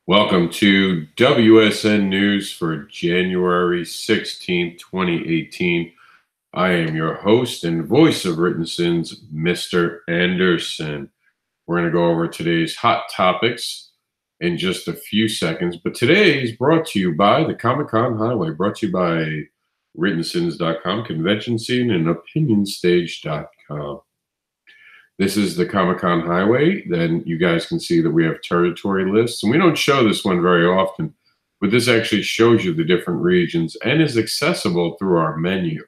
Welcome to WSN News for January 16th, 2018. I am your host and voice of WrittenSiNs, Mr. Anderson. We're going to go over today's hot topics in just a few seconds, but today is brought to you by the Comic-Con Highway, brought to you by WrittenSiNs.com, Convention Scene, and OpinionStage.com. This is the Comic-Con Highway. Then you guys can see that we have territory lists. And we don't show this one very often, but this actually shows you the different regions and is accessible through our menu.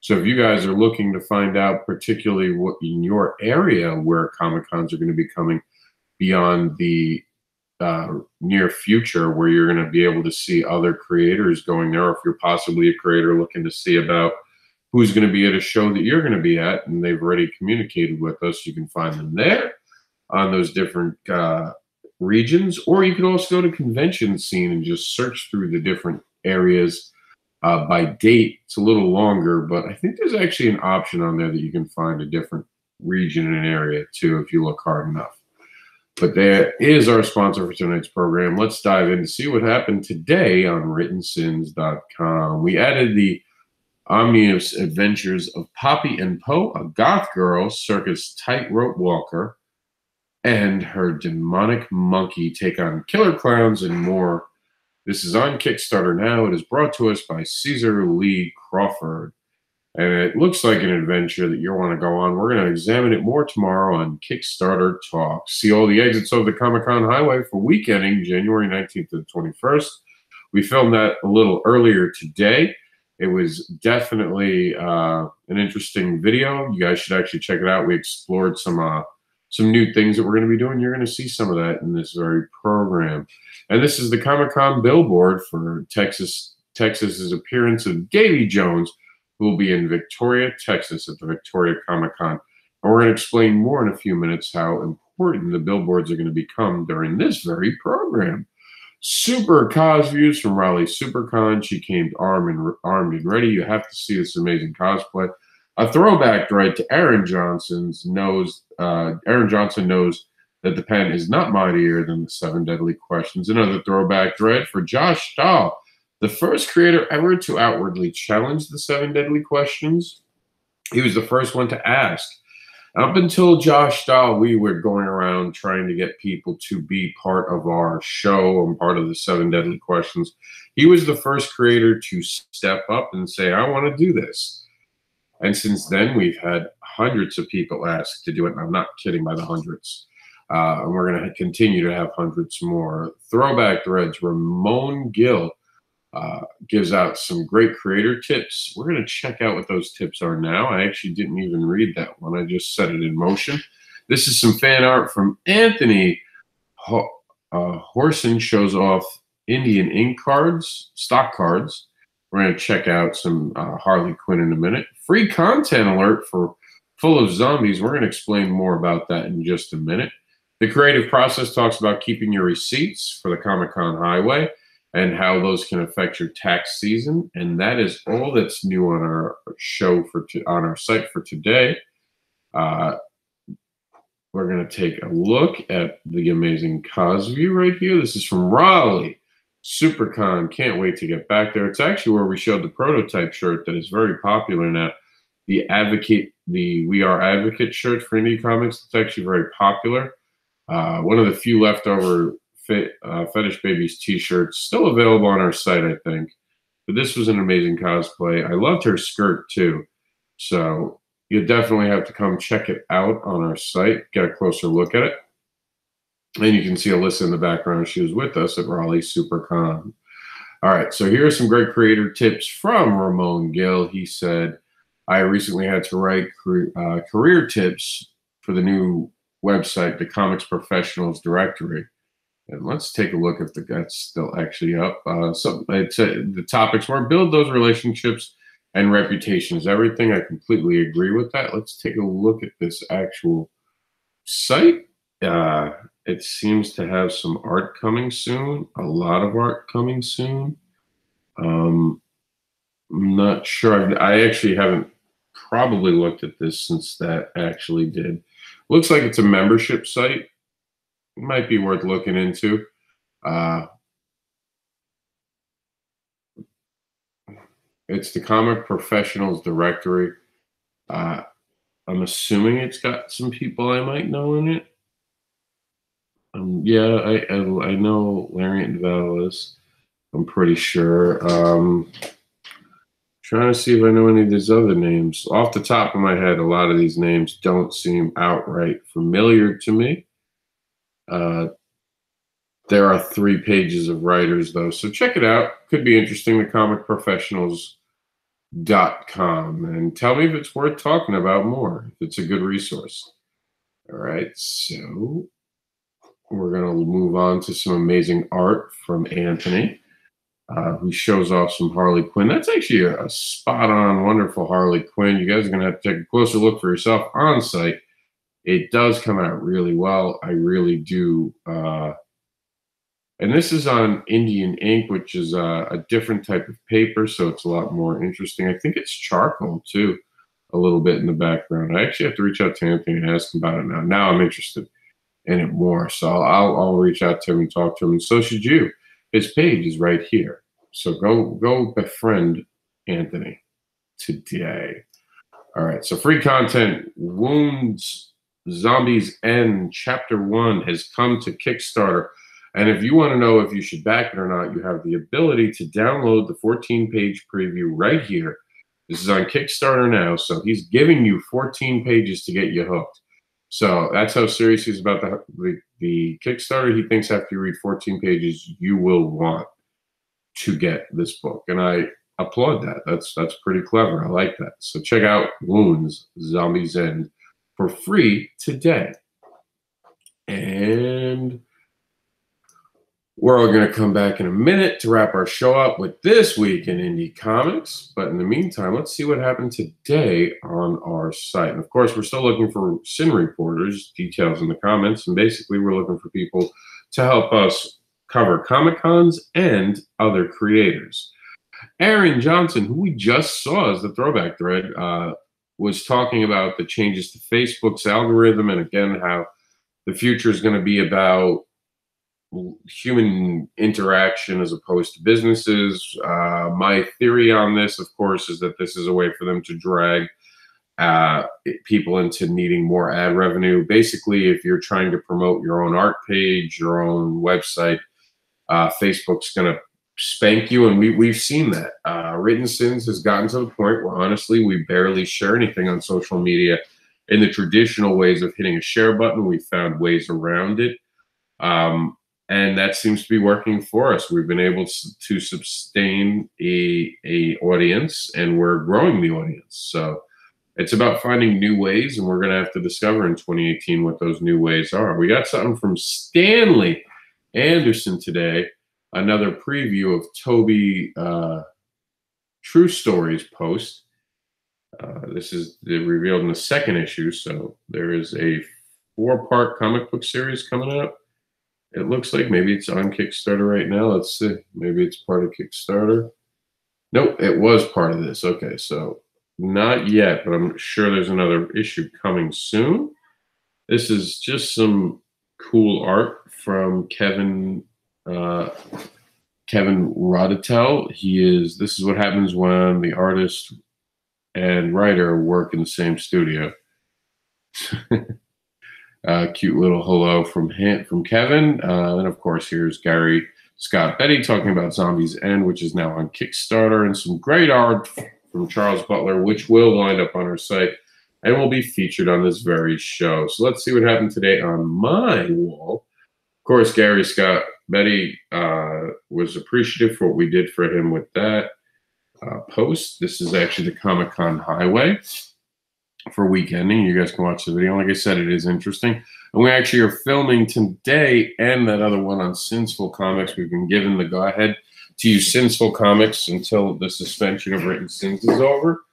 So if you guys are looking to find out particularly what in your area where Comic-Cons are going to be coming beyond the near future, where you're going to be able to see other creators going there, or if you're possibly a creator looking to see about who's going to be at a show that you're going to be at, and they've already communicated with us, you can find them there on those different regions. Or you can also go to Convention Scene and just search through the different areas by date. It's a little longer, but I think there's actually an option on there that you can find a different region and area too if you look hard enough. But there is our sponsor for tonight's program. Let's dive in to see what happened today on WrittenSiNs.com. We added the omnious adventures of Poppy and Poe, a goth girl circus tightrope walker, and her demonic monkey take on killer clowns and more. This is on Kickstarter now. It is brought to us by Caesar Lee Crawford. And it looks like an adventure that you want to go on. We're going to examine it more tomorrow on Kickstarter Talk. See all the exits of the Comic-Con Highway for week ending January 19th to the 21st. We filmed that a little earlier today. It was definitely an interesting video. You guys should actually check it out. We explored some new things that we're going to be doing. You're going to see some of that in this very program. And this is the Comic-Con billboard for Texas's appearance of Davy Jones, who will be in Victoria, Texas at the Victoria Comic-Con. And we're going to explain more in a few minutes how important the billboards are going to become during this very program. Super cos views from Raleigh SuperCon. She came armed and ready. You have to see this amazing cosplay. A throwback thread to Aaron Johnson knows that the pen is not mightier than the 7 deadly questions. Another throwback thread for Josh Stahl, the first creator ever to outwardly challenge the 7 deadly questions. He was the first one to ask. Up until Josh Stahl, we were going around trying to get people to be part of our show and part of the 7 deadly questions. He was the first creator to step up and say, I want to do this. And since then, we've had hundreds of people ask to do it. And I'm not kidding by the hundreds. And we're going to continue to have hundreds more. Throwback threads, Ramon Gill gives out some great creator tips. We're going to check out what those tips are now. I actually didn't even read that one. I just set it in motion. This is some fan art from Anthony Horson, shows off Indian ink cards, stock cards. We're going to check out some Harley Quinn in a minute. Free content alert for Full of Zombies. We're going to explain more about that in just a minute. The creative process talks about keeping your receipts for the Comic-Con Highway and how those can affect your tax season. And that is all that's new on our show on our site for today. We're going to take a look at the amazing cos view right here. This is from Raleigh SuperCon. Can't wait to get back there. It's actually where we showed the prototype shirt that is very popular now. The We Are Advocate shirt for indie comics. It's actually very popular. One of the few leftover Fetish Babies t-shirts, still available on our site, I think. But this was an amazing cosplay. I loved her skirt too. So you definitely have to come check it out on our site, get a closer look at it. And you can see Alyssa in the background. She was with us at Raleigh SuperCon. All right, so here are some great creator tips from Ramon Gill. He said, I recently had to write career tips for the new website, the Comics Professionals Directory. And let's take a look if that's still actually up. The topics were build those relationships and reputations. Everything, I completely agree with that. Let's take a look at this actual site. It seems to have some art coming soon, a lot of art coming soon. I'm not sure. I actually haven't probably looked at this since that actually did. Looks like it's a membership site. Might be worth looking into. It's the Comic Professionals Directory. I'm assuming it's got some people I might know in it. Yeah, I know Larry and Valis. I'm pretty sure. Trying to see if I know any of these other names. Off the top of my head, a lot of these names don't seem outright familiar to me. There are 3 pages of writers, though, so check it out. Could be interesting, thecomicprofessionals.com. And tell me if it's worth talking about more, if it's a good resource. All right, so we're going to move on to some amazing art from Anthony, who shows off some Harley Quinn. That's actually a spot-on, wonderful Harley Quinn. You guys are going to have to take a closer look for yourself on site. It does come out really well. I really do. And this is on Indian ink, which is a different type of paper, so it's a lot more interesting. I think it's charcoal, too, a little bit in the background. I actually have to reach out to Anthony and ask him about it now. Now I'm interested in it more, so I'll reach out to him and talk to him, and so should you. His page is right here, so go befriend Anthony today. All right, so free content, Wounds, Zombies End, Chapter 1 has come to Kickstarter. And if you want to know if you should back it or not, you have the ability to download the 14-page preview right here. This is on Kickstarter now, so he's giving you 14 pages to get you hooked. So that's how serious he's about the Kickstarter. He thinks after you read 14 pages, you will want to get this book. And I applaud that. That's pretty clever. I like that. So check out Wounds, Zombies End for free today. And we're all going to come back in a minute to wrap our show up with This Week in Indie Comics. But in the meantime, let's see what happened today on our site. And of course, we're still looking for sin reporters, details in the comments. And basically, we're looking for people to help us cover Comic-Cons and other creators. Aaron Johnson, who we just saw as the throwback thread, was talking about the changes to Facebook's algorithm. And again, how the future is going to be about human interaction as opposed to businesses. My theory on this, of course, is that this is a way for them to drag people into needing more ad revenue. Basically, if you're trying to promote your own art page, your own website, Facebook's going to spank you, and we've seen that. WrittenSiNs has gotten to the point where, honestly, we barely share anything on social media in the traditional ways of hitting a share button. We found ways around it. And that seems to be working for us. We've been able to sustain a audience, and we're growing the audience. So it's about finding new ways, and we're going to have to discover in 2018 what those new ways are. We got something from Stanley Anderson today, another preview of Toby True Stories post. This is revealed in the 2nd issue, so there is a 4-part comic book series coming out. It looks like maybe it's on Kickstarter right now. Let's see. Maybe it's part of Kickstarter. Nope, it was part of this. Okay, so not yet, but I'm sure there's another issue coming soon. This is just some cool art from Kevin Rodatel. This is what happens when the artist and writer work in the same studio. Cute little hello from Kevin. And of course, here's Gary Scott Betty talking about Zombies End, which is now on Kickstarter, and some great art from Charles Butler, which will wind up on our site and will be featured on this very show. So let's see what happened today on my wall. Of course, Gary Scott Betty was appreciative for what we did for him with that post. This is actually the Comic-Con Highway for weekending. You guys can watch the video. Like I said, it is interesting. And we actually are filming today and that other one on Sinsful Comics. We've been given the go-ahead to use Sinsful Comics until the suspension of WrittenSiNs is over.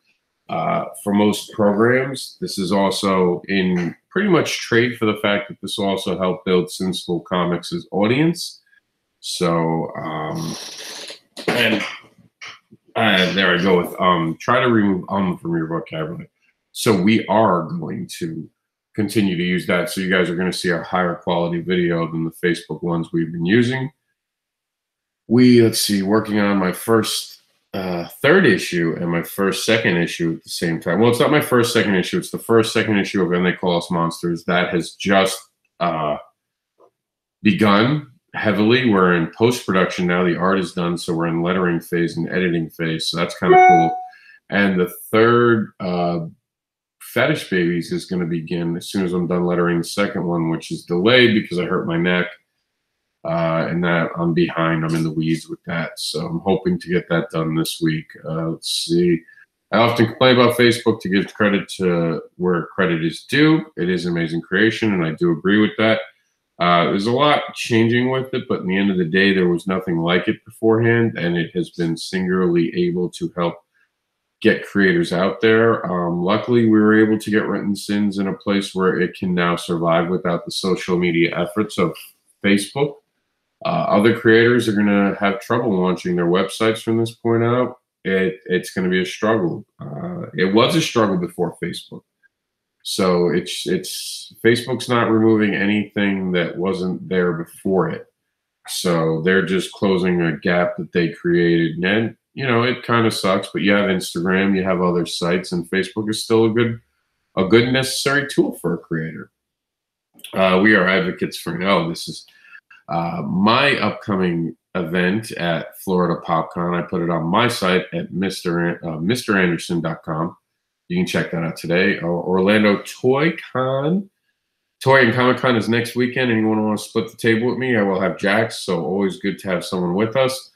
For most programs, this is also in pretty much trade for the fact that this will also help build Sinsful Comics' audience. So, and there I go with try to remove from your vocabulary. So we are going to continue to use that. So you guys are going to see a higher quality video than the Facebook ones we've been using. let's see, working on my first third issue and my first second issue at the same time. Well, it's not my first second issue. It's the first second issue of And They Call Us Monsters that has just begun heavily. We're in post-production now. The art is done, so we're in lettering phase and editing phase. So that's kind of cool. And the third Fetish Babies is going to begin as soon as I'm done lettering the second one, which is delayed because I hurt my neck. And that I'm behind. I'm in the weeds with that. So I'm hoping to get that done this week. Let's see. I often complain about Facebook to give credit to where credit is due. It is an amazing creation, and I do agree with that. There's a lot changing with it, but in the end of the day, there was nothing like it beforehand, and it has been singularly able to help get creators out there. Luckily, we were able to get WrittenSiNs in a place where it can now survive without the social media efforts of Facebook. Other creators are going to have trouble launching their websites from this point out. It's going to be a struggle. It was a struggle before Facebook. So it's Facebook's not removing anything that wasn't there before it. So they're just closing a gap that they created. And, you know, it kind of sucks, but you have Instagram, you have other sites, and Facebook is still a good necessary tool for a creator. We are advocates for this is my upcoming event at Florida PopCon. I put it on my site at MrAnderson.com. You can check that out today. Orlando Toy and Comic Con is next weekend. Anyone want to split the table with me? I will have Jax, so always good to have someone with us.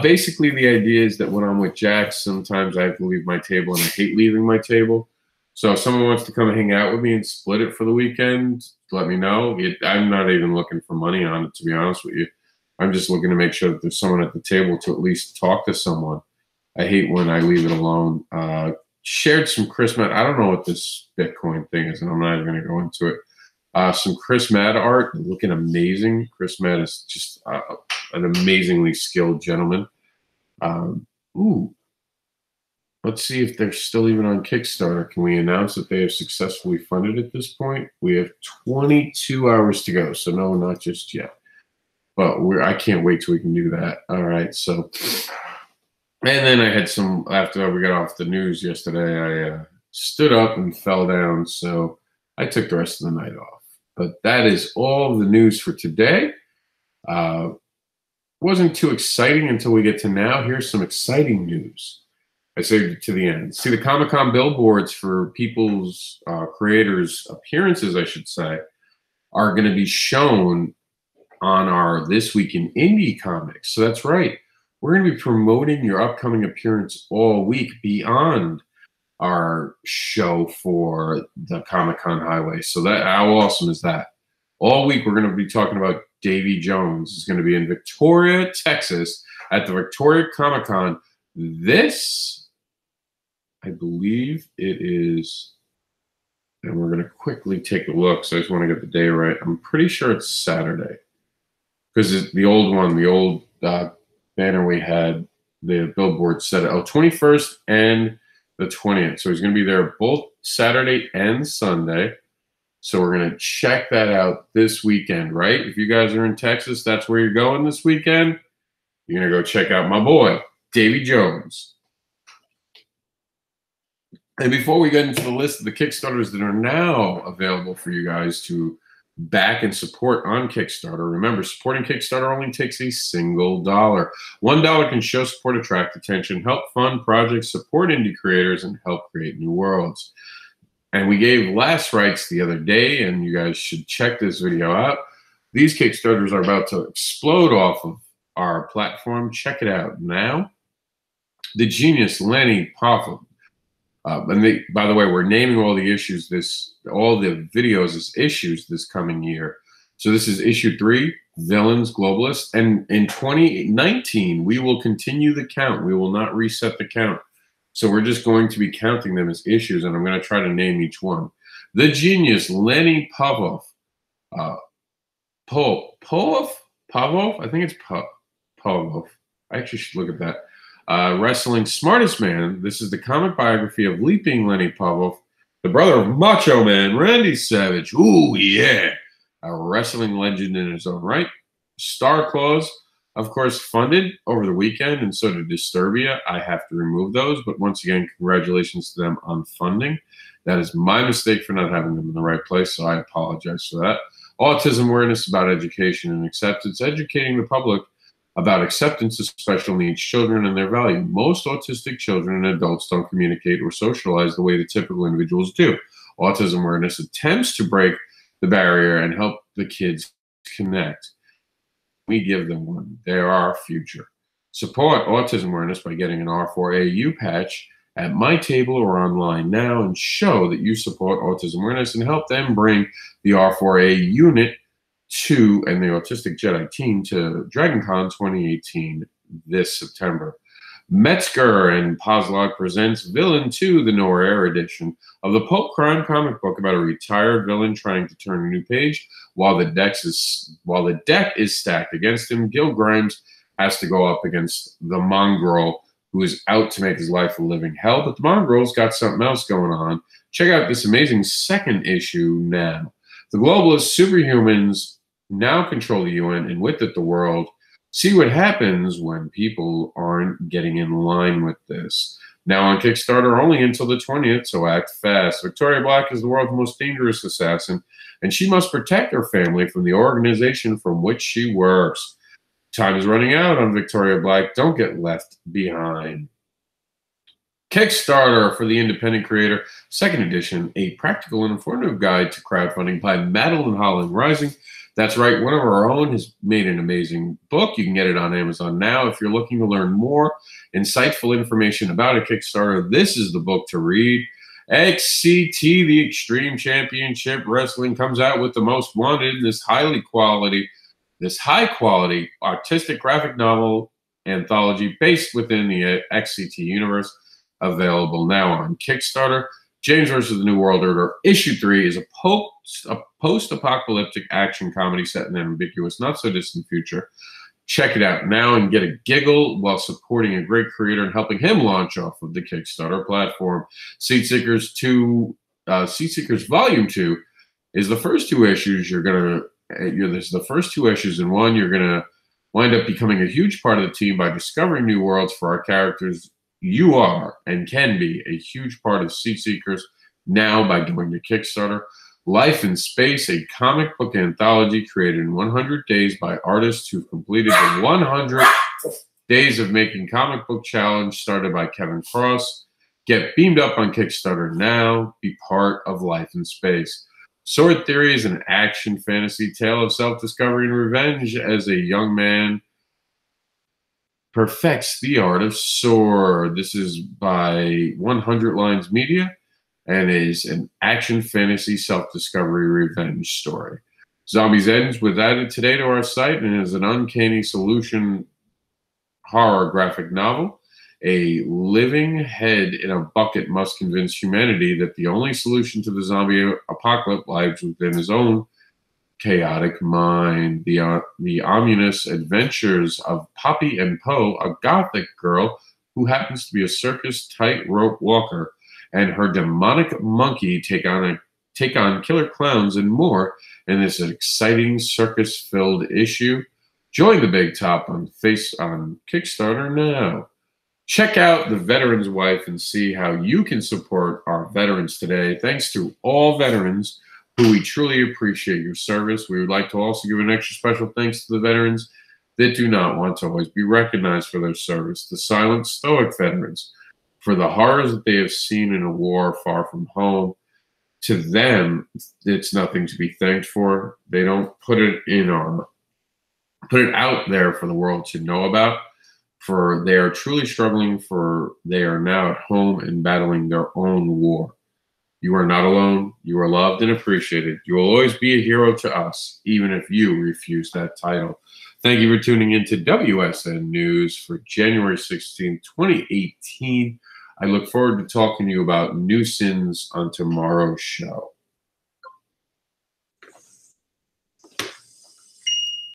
Basically, the idea is that when I'm with Jax, sometimes I have to leave my table, and I hate leaving my table. So if someone wants to come hang out with me and split it for the weekend, let me know. I'm not even looking for money on it, to be honest with you. I'm just looking to make sure that there's someone at the table to at least talk to someone. I hate when I leave it alone. Shared some Chris Matt. I don't know what this Bitcoin thing is, and I'm not even going to go into it. Some Chris Matt art, looking amazing. Chris Matt is just an amazingly skilled gentleman. Let's see if they're still even on Kickstarter. Can we announce that they have successfully funded at this point? We have 22 hours to go, so no, not just yet. But I can't wait till we can do that. All right, so, and then I had some, after we got off the news yesterday, I stood up and fell down, so I took the rest of the night off. But that is all the news for today. Wasn't too exciting until we get to now. Here's some exciting news. I saved it to the end. See, the Comic-Con billboards for people's creators' appearances, I should say, are going to be shown on our This Week in Indie Comics. So that's right. We're going to be promoting your upcoming appearance all week beyond our show for the Comic-Con Highway. So that, how awesome is that? All week, we're going to be talking about Davy Jones. Is going to be in Victoria, Texas, at the Victoria Comic-Con. This, I believe it is, and we're going to quickly take a look, so I just want to get the day right. I'm pretty sure it's Saturday, because the old one, the old banner we had, the billboard said, 21st and the 20th. So he's going to be there both Saturday and Sunday. So we're going to check that out this weekend, right? If you guys are in Texas, that's where you're going this weekend. You're going to go check out my boy, Davy Jones. And before we get into the list of the Kickstarters that are now available for you guys to back and support on Kickstarter, remember, supporting Kickstarter only takes a single dollar. $1 can show support, attract attention, help fund projects, support indie creators, and help create new worlds. And we gave last rights the other day, and you guys should check this video out. These Kickstarters are about to explode off of our platform. Check it out now. The genius Lenny Poffel. And by the way, we're naming all the issues, all the videos as issues this coming year. So this is issue 3, Villains, Globalists. And in 2019, we will continue the count. We will not reset the count. So we're just going to be counting them as issues, and I'm going to try to name each one. The genius Lenny Pavlov. Pavlov? I think it's Pavlov. I actually should look at that. Wrestling Smartest Man. This is the comic biography of Leaping Lenny Pavlov, the brother of Macho Man Randy Savage. Ooh, yeah. A wrestling legend in his own right. Star Claus. of course, funded over the weekend, and so did Disturbia. I have to remove those, but once again, congratulations to them on funding. That is my mistake for not having them in the right place, so I apologize for that. Autism awareness about education and acceptance, educating the public about acceptance of special needs children and their value. Most autistic children and adults don't communicate or socialize the way that typical individuals do. Autism awareness attempts to break the barrier and help the kids connect. We give them one. They are our future. Support autism awareness by getting an R4AU patch at my table or online now and show that you support autism awareness and help them bring the R4A unit and the Autistic Jedi team to DragonCon 2018 this September. Metzger and Pozlak presents Villain 2, the Noir edition of the Pulp Crime comic book about a retired villain trying to turn a new page. While the deck is stacked against him, Gil Grimes has to go up against the mongrel who is out to make his life a living hell. But the mongrel's got something else going on. Check out this amazing second issue now. The globalist superhumans now control the UN and with it the world. See what happens when people aren't getting in line with this. Now on Kickstarter only until the 20th, so act fast. Victoria Black is the world's most dangerous assassin, and she must protect her family from the organization from which she works. Time is running out on Victoria Black. Don't get left behind. Kickstarter for the Independent Creator, second edition, a practical and informative guide to crowdfunding by Madeline Holland Rising. That's right, one of our own has made an amazing book. You can get it on Amazon now. If you're looking to learn more insightful information about a Kickstarter, this is the book to read. XCT, the Extreme Championship Wrestling, comes out with the most wanted, this high quality artistic graphic novel anthology based within the XCT universe, available now on Kickstarter. James vs. the New World Order, Issue 3 is a post-apocalyptic action comedy set in an ambiguous, not-so-distant future. Check it out now and get a giggle while supporting a great creator and helping him launch off of the Kickstarter platform. Seat Seekers Volume 2 is the first two issues. This is the first two issues in one. You're going to wind up becoming a huge part of the team by discovering new worlds for our characters. You are and can be a huge part of Seat Seekers now by going to Kickstarter. Life in Space, a comic book anthology created in 100 days by artists who've completed the 100 Days of Making Comic Book Challenge started by Kevin Cross. Get beamed up on Kickstarter now. Be part of Life in Space. Sword Theory is an action fantasy tale of self-discovery and revenge as a young man perfects the art of sword. This is by 100 Lines Media and is an action fantasy self-discovery revenge story. Zombies Ends was added today to our site and is an uncanny solution horror graphic novel. A living head in a bucket must convince humanity that the only solution to the zombie apocalypse lies within his own chaotic mind. The ominous adventures of Poppy and Poe, a gothic girl who happens to be a circus tightrope walker, and her demonic monkey take on killer clowns and more in this exciting circus-filled issue. Join the big top on Kickstarter now. Check out The Veteran's Wife and see how you can support our veterans today. Thanks to all veterans who we truly appreciate your service. We would like to also give an extra special thanks to the veterans that do not want to always be recognized for their service, the silent, stoic veterans, for the horrors that they have seen in a war far from home. To them, it's nothing to be thanked for. They don't put it out there for the world to know about, for they are truly struggling, for they are now at home and battling their own war. You are not alone. You are loved and appreciated. You will always be a hero to us, even if you refuse that title. Thank you for tuning in to WSN News for January 16, 2018. I look forward to talking to you about new sins on tomorrow's show.